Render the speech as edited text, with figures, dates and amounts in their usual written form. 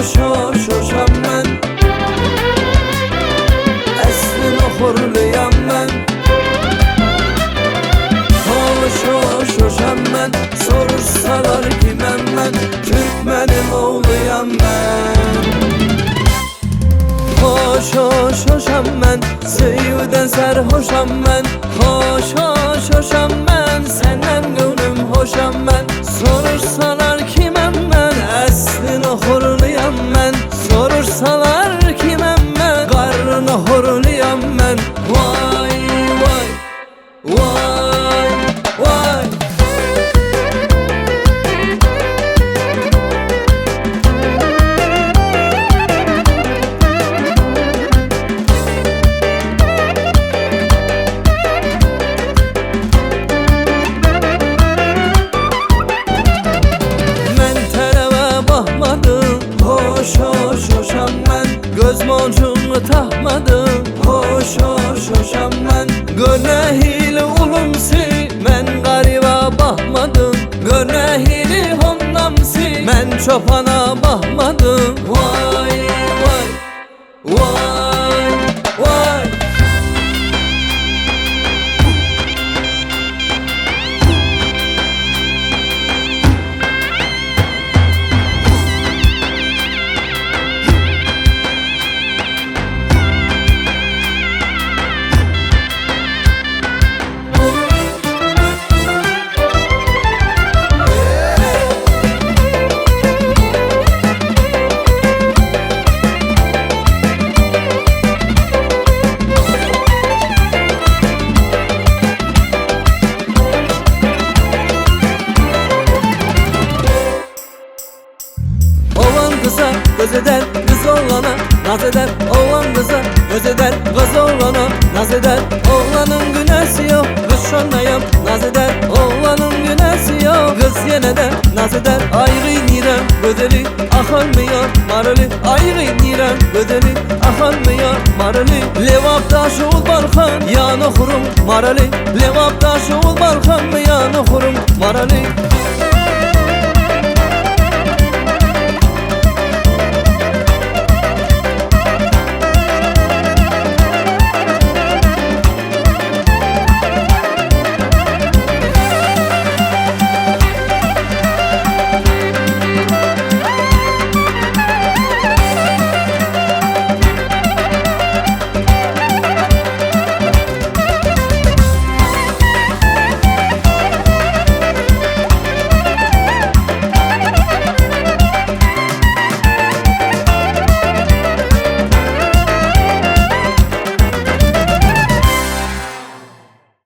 Hoş hoş hoşam ben, eslin oxurluyam ben. Hoş hoş hoşam ben, soruşsalar kimem ben, Türkmenin oğluyam ben. Hoş hoş hoşam ben, sevden serhoşam ben. Hoş hoş hoşam ben, senden gönlüm hoşam ben. Sorursalar kimem ben, eslin oxurluyam ben. Sorursalar kimem ben, qarnın oxurluyam ben. Vay vay vay vay. Hoş hoş hoşam ben, göz moncuğumu tahmadım. Hoş hoş hoşam ben, gönehili ulumsi, men gariba bahmadım. Gönehili honnamsi, men çopana bahmadım. Vay vay vay vay. Göz eder kız oğlana, naz eder oğlan kıza. Göz eder kız oğlana, naz eder oğlanın günesi yok. Kız şonayam naz eder oğlanın günesi yok. Kız yine de naz eder ayrı nirem, gözeli akılmıyor marili. Ayrı nirem, gözeli akılmıyor marili. Levapta şuul barkan yanı kurum marili. Levapta şuul barkan yanı kurum marili.